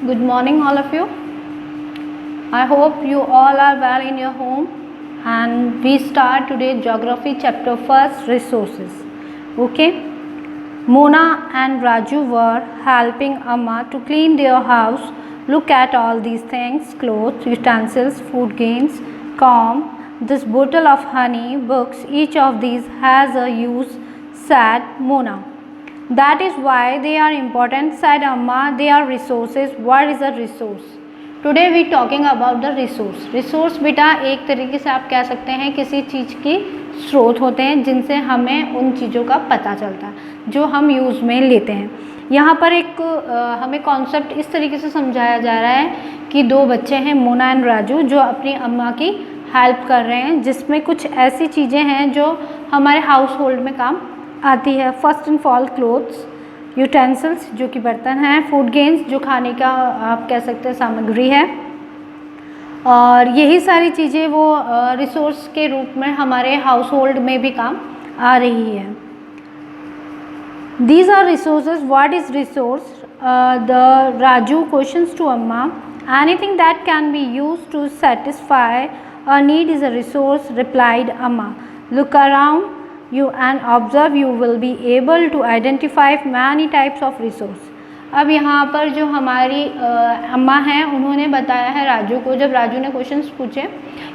Good morning, all of you. I hope you all are well in your home. And we start today Geography chapter first, resources. Okay. Mona and Raju were helping Amma to clean their house. Look at all these things: clothes, utensils, food grains, comb, this bottle of honey, books. Each of these has a use, said Mona. That is why they are important, said Amma. They are resources. What is a resource? Today we talking about the resource. Resource बेटा एक तरीके से आप कह सकते हैं किसी चीज़ की स्रोत होते हैं जिनसे हमें उन चीज़ों का पता चलता है जो हम यूज़ में लेते हैं। यहाँ पर एक हमें कॉन्सेप्ट इस तरीके से समझाया जा रहा है कि दो बच्चे हैं मोना एंड राजू जो अपनी अम्मा की हेल्प कर रहे हैं, जिसमें कुछ ऐसी चीज़ें हैं जो हमारे हाउस होल्ड में काम आती है। First and fall clothes, utensils जो कि बर्तन हैं, फूड गेन्स जो खाने का आप कह सकते हैं सामग्री है, और यही सारी चीज़ें वो रिसोर्स के रूप में हमारे हाउस होल्ड में भी काम आ रही है। These are resources. What is resource? The Raju questions to Amma. Anything that can be used to satisfy a need is a resource, replied Amma. Look around you and observe. You will be able to identify many types of resource. अब यहाँ पर जो हमारी अम्मा हैं उन्होंने बताया है राजू को, जब राजू ने क्वेश्चंस पूछे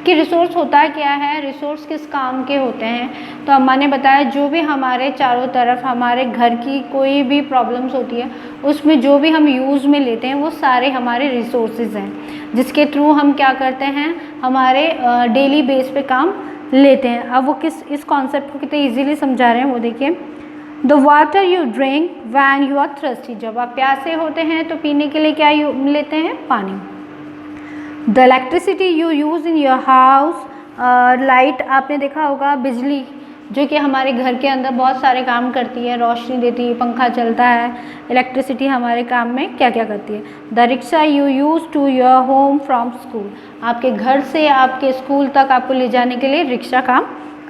कि रिसोर्स होता क्या है, रिसोर्स किस काम के होते हैं, तो अम्मा ने बताया जो भी हमारे चारों तरफ हमारे घर की कोई भी प्रॉब्लम्स होती है उसमें जो भी हम यूज़ में लेते हैं वो सारे हमारे रिसोर्सेज हैं जिसके थ्रू हम क्या करते हैं, हमारे डेली बेस पे काम लेते हैं। अब वो इस कॉन्सेप्ट को कितने ईजीली समझा रहे हैं वो देखिए। The water you drink when you are thirsty, जब आप प्यासे होते हैं तो पीने के लिए क्या लेते हैं, पानी। The electricity you use in your house, light आपने देखा होगा, बिजली जो कि हमारे घर के अंदर बहुत सारे काम करती है, रोशनी देती है, पंखा चलता है, इलेक्ट्रिसिटी हमारे काम में क्या क्या करती है। The rickshaw you use to your home from school, आपके घर से आपके स्कूल तक आपको ले जाने के लिए रिक्शा काम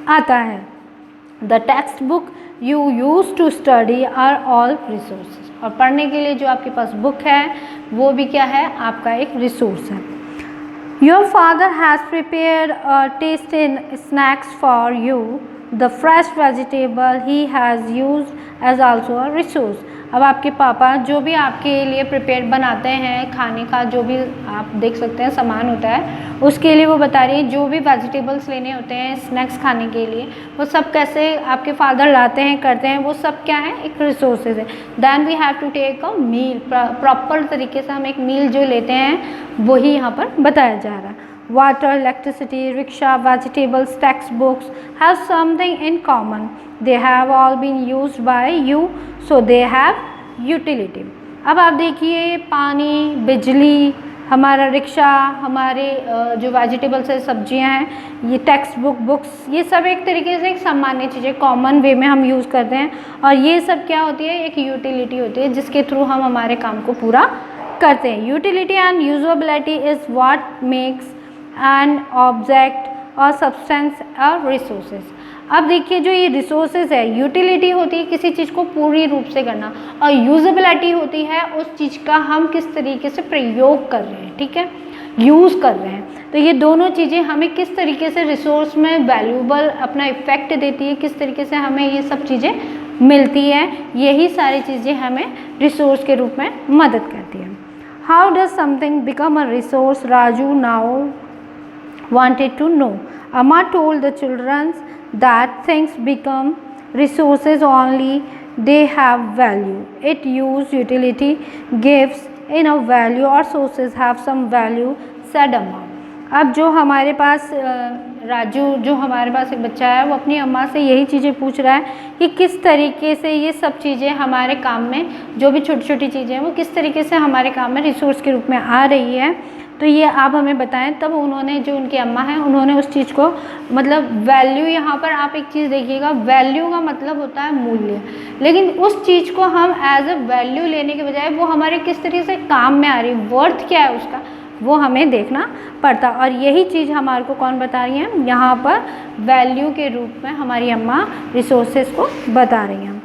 आता है। The textbook you use to study are all resources, और पढ़ने के लिए जो आपके पास बुक है वो भी क्या है, आपका एक रिसोर्स है। Your father has prepared a tasty snacks for you, the fresh vegetable he has used as also a resource. अब आपके पापा जो भी आपके लिए प्रिपेयर बनाते हैं खाने का, जो भी आप देख सकते हैं सामान होता है, उसके लिए वो बता रही है जो भी वेजिटेबल्स लेने होते हैं स्नैक्स खाने के लिए वो सब कैसे आपके फादर लाते हैं करते हैं, वो सब क्या है, एक रिसोर्सेज है। Then we have to take a meal, proper तरीके से हम एक मील जो लेते हैं वही यहाँ पर बताया जा रहा है। Water, electricity, rickshaw, vegetables, textbooks have something in common. They have all been used by you, so they have utility. अब आप देखिए पानी, बिजली, हमारा रिक्शा, हमारे जो वेजिटेबल्स है, सब्जियां हैं, ये टेक्स्ट बुक्स, ये सब एक तरीके से एक सामान्य चीज़ें कॉमन वे में हम यूज़ करते हैं, और ये सब क्या होती है, एक यूटिलिटी होती है जिसके थ्रू हम हमारे काम को पूरा करते हैं। Utility and usability is what makes and object और सब्सटेंस और रिसोर्सेज। अब देखिए जो ये रिसोर्सेज है, यूटिलिटी होती है किसी चीज़ को पूरी रूप से करना, और यूजेबिलिटी होती है उस चीज़ का हम किस तरीके से प्रयोग कर रहे हैं, ठीक है, यूज़ कर रहे हैं। तो ये दोनों चीज़ें हमें किस तरीके से रिसोर्स में वैल्यूबल अपना इफेक्ट देती है, किस तरीके से हमें ये सब चीज़ें मिलती है, यही सारी चीज़ें हमें रिसोर्स के रूप में मदद करती है। How does something become a resource, Raju now wanted to know. Amma told the children that things become resources only they have value. It use utility gives in a value or sources have some value, said Amma. अब जो हमारे पास राजू, जो हमारे पास एक बच्चा है, वो अपनी अम्मा से यही चीज़ें पूछ रहा है कि किस तरीके से ये सब चीज़ें हमारे काम में, जो भी छोटी छोटी चीज़ें हैं वो किस तरीके से हमारे काम में रिसोर्स के रूप में आ रही है, तो ये आप हमें बताएं। तब उन्होंने, जो उनकी अम्मा हैं, उन्होंने उस चीज़ को, मतलब वैल्यू, यहाँ पर आप एक चीज़ देखिएगा, वैल्यू का मतलब होता है मूल्य, लेकिन उस चीज़ को हम एज अ वैल्यू लेने के बजाय वो हमारे किस तरीके से काम में आ रही है, वर्थ क्या है उसका, वो हमें देखना पड़ता। और यही चीज़ हमारे को कौन बता रही है, यहाँ पर वैल्यू के रूप में हमारी अम्मा रिसोर्सेज को बता रही हैं।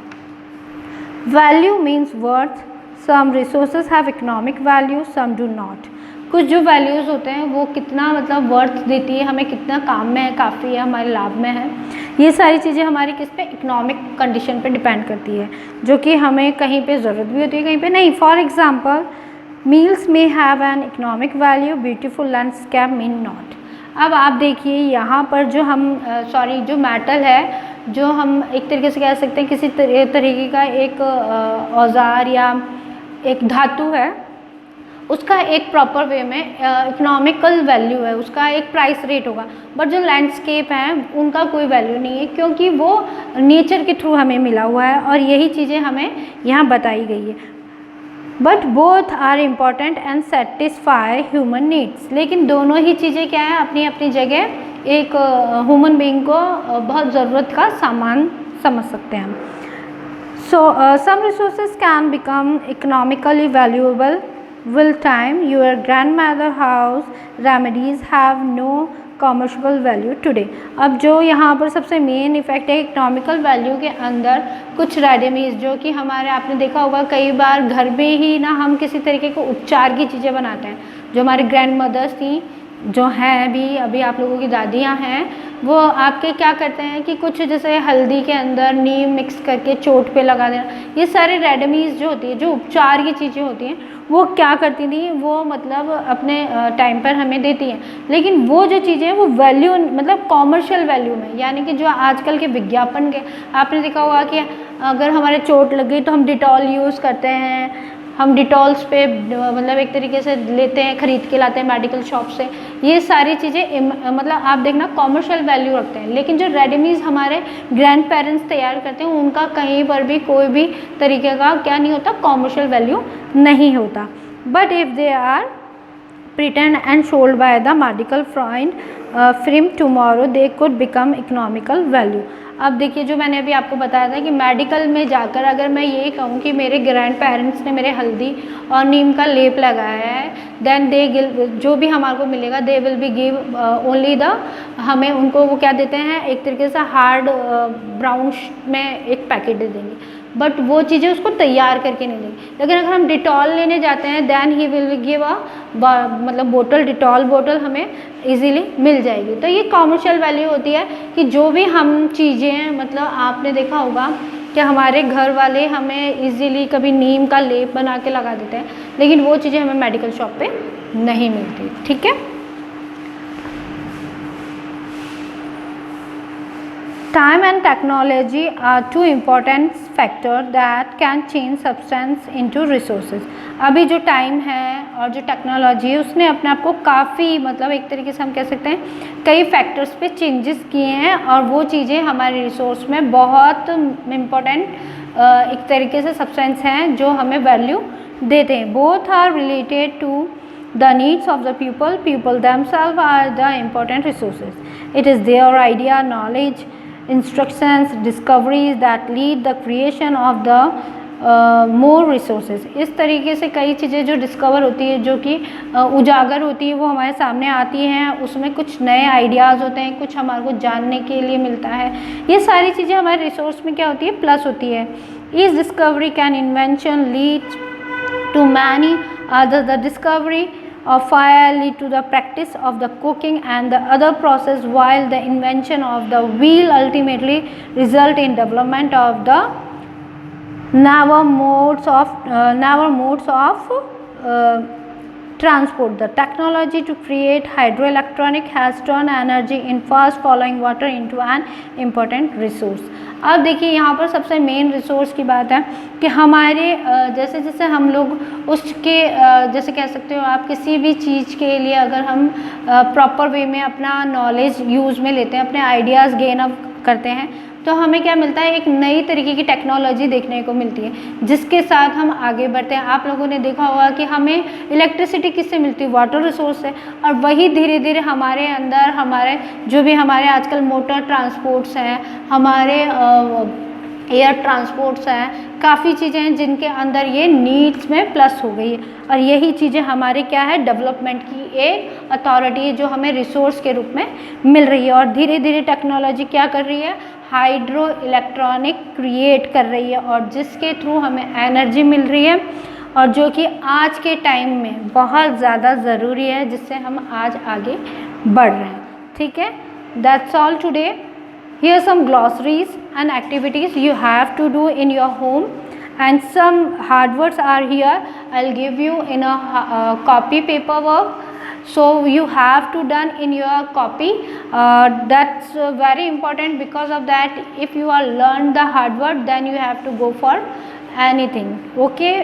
Value means worth, some resources have economic value, some do not. कुछ जो वैल्यूज़ होते हैं वो कितना मतलब वर्थ देती है, हमें कितना काम में है, काफ़ी है, हमारे लाभ में है, ये सारी चीज़ें हमारी किस पे, इकोनॉमिक कंडीशन पे डिपेंड करती है, जो कि हमें कहीं पे ज़रूरत भी होती है, कहीं पे नहीं। फॉर एग्जांपल मील्स में have an economic value, beautiful landscape mean not. अब आप देखिए यहाँ पर जो हम जो मेटल है, जो हम एक तरीके से कह सकते हैं किसी तरीके का एक औजार या एक धातु है, उसका एक प्रॉपर वे में इकोनॉमिकल वैल्यू है, उसका एक प्राइस रेट होगा। बट जो लैंडस्केप हैं उनका कोई वैल्यू नहीं है, क्योंकि वो नेचर के थ्रू हमें मिला हुआ है और यही चीज़ें हमें यहाँ बताई गई है। But both are important and satisfy human needs. लेकिन दोनों ही चीज़ें क्या है, अपनी अपनी जगह एक ह्यूमन बीइंग को बहुत ज़रूरत का सामान समझ सकते हैं हम। So some resources can become economically valuable will time. Your grandmother house remedies have no commercial value today। अब जो यहाँ पर सबसे मेन इफेक्ट है इकोनॉमिकल वैल्यू के अंदर, कुछ रेडीमेड जो कि हमारे, आपने देखा होगा कई बार घर में ही ना हम किसी तरीके को उपचार की चीज़ें बनाते हैं। जो हमारी ग्रैंड मदर्स थी, जो हैं अभी आप लोगों की दादियाँ हैं, वो आपके क्या करते हैं कि कुछ जैसे हल्दी के अंदर नीम मिक्स करके चोट पे लगा देना, ये सारे रेडीमेड जो होती है, जो उपचार की चीज़ें होती हैं, वो क्या करती थी, वो मतलब अपने टाइम पर हमें देती हैं। लेकिन वो जो चीज़ें हैं वो वैल्यू मतलब कॉमर्शियल वैल्यू में, यानी कि जो आजकल के विज्ञापन के, आपने देखा होगा कि अगर हमारे चोट लग गई तो हम डिटॉल यूज़ करते हैं, हम डिटॉल्स पे मतलब एक तरीके से लेते हैं, ख़रीद के लाते हैं मेडिकल शॉप से। ये सारी चीज़ें मतलब आप देखना कॉमर्शियल वैल्यू रखते हैं। लेकिन जो रेडीमेड हमारे ग्रैंड पेरेंट्स तैयार करते हैं, उनका कहीं पर भी कोई भी तरीके का क्या नहीं होता, कॉमर्शियल वैल्यू नहीं होता। But if they are patented and sold by the medical firm tomorrow they could become economical value. अब देखिए, जो मैंने अभी आपको बताया था कि मेडिकल में जाकर अगर मैं ये कहूँ कि मेरे ग्रैंड पेरेंट्स ने मेरे हल्दी और नीम का लेप लगाया है, देन दे जो भी हमारे को मिलेगा, they will be give only the, हमें उनको वो क्या देते हैं, एक तरीके से हार्ड ब्राउन में एक पैकेट दे देंगे, बट वो चीज़ें उसको तैयार करके नहीं देंगे। लेकिन अगर हम डिटॉल लेने जाते हैं, then he will give a मतलब बोतल, डिटॉल बोतल हमें इजीली मिल जाएगी। तो ये कॉमर्शियल वैल्यू होती है कि जो भी हम चीज़ें, मतलब आपने देखा होगा कि हमारे घर वाले हमें इजीली कभी नीम का लेप बना के लगा देते हैं, लेकिन वो चीज़ें हमें मेडिकल शॉप पे नहीं मिलती। ठीक है। Time and technology are two important factors that can change substance into resources। अभी जो टाइम है और जो टेक्नोलॉजी है, उसने अपने आप को काफ़ी मतलब एक तरीके से हम कह सकते हैं कई फैक्टर्स पे चेंजेस किए हैं, और वो चीज़ें हमारे रिसोर्स में बहुत इम्पोर्टेंट एक तरीके से सब्सटेंस हैं जो हमें वैल्यू देते हैं। Both are related to the needs of the people themselves are the important resources. It is their idea, knowledge, instructions, discoveries that lead the creation of the more resources। इस तरीके से कई चीज़ें जो डिस्कवर होती है, जो कि उजागर होती है, वो हमारे सामने आती हैं, उसमें कुछ नए आइडियाज़ होते हैं, कुछ हमारे को जानने के लिए मिलता है। ये सारी चीज़ें हमारे रिसोर्स में क्या होती है, प्लस होती है। इस discovery can invention lead to many others। The discovery of fire lead to the practice of the cooking and the other process, while the invention of the wheel ultimately result in development of the newer modes of transport। The technology to create hydroelectronic has turned energy in fast flowing water into an important resource। अब देखिए, यहाँ पर सबसे main resource की बात है कि हमारे जैसे जैसे हम लोग उसके जैसे कह सकते हो आप, किसी भी चीज़ के लिए अगर हम प्रॉपर वे में अपना नॉलेज यूज़ में लेते हैं, अपने आइडियाज़ गेन अप करते हैं, तो हमें क्या मिलता है, एक नई तरीके की टेक्नोलॉजी देखने को मिलती है, जिसके साथ हम आगे बढ़ते हैं। आप लोगों ने देखा होगा कि हमें इलेक्ट्रिसिटी किससे मिलती है, वाटर रिसोर्स से, और वही धीरे धीरे हमारे अंदर हमारे जो भी हमारे आजकल मोटर ट्रांसपोर्ट्स हैं, हमारे एयर ट्रांसपोर्ट्स हैं, काफ़ी चीज़ें हैं जिनके अंदर ये नीड्स में प्लस हो गई है। और यही चीज़ें हमारे क्या है, डेवलपमेंट की एक अथॉरिटी है जो हमें रिसोर्स के रूप में मिल रही है। और धीरे धीरे टेक्नोलॉजी क्या कर रही है, हाइड्रो इलेक्ट्रॉनिक क्रिएट कर रही है, और जिसके थ्रू हमें एनर्जी मिल रही है, और जो कि आज के टाइम में बहुत ज़्यादा ज़रूरी है, जिससे हम आज आगे बढ़ रहे हैं. ठीक है, that's all today. Here are some glossaries and activities you have to do in your home, and some hard words are here. I'll give you in a copy paperwork, so you have to done in your copy. That's very important. Because of that, if you are learned the hard word, then you have to go for anything. Okay,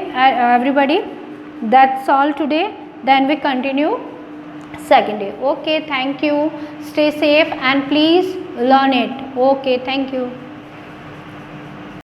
everybody, that's all today. Then we continue second day. Okay, thank you. Stay safe and please learn it. Okay, thank you.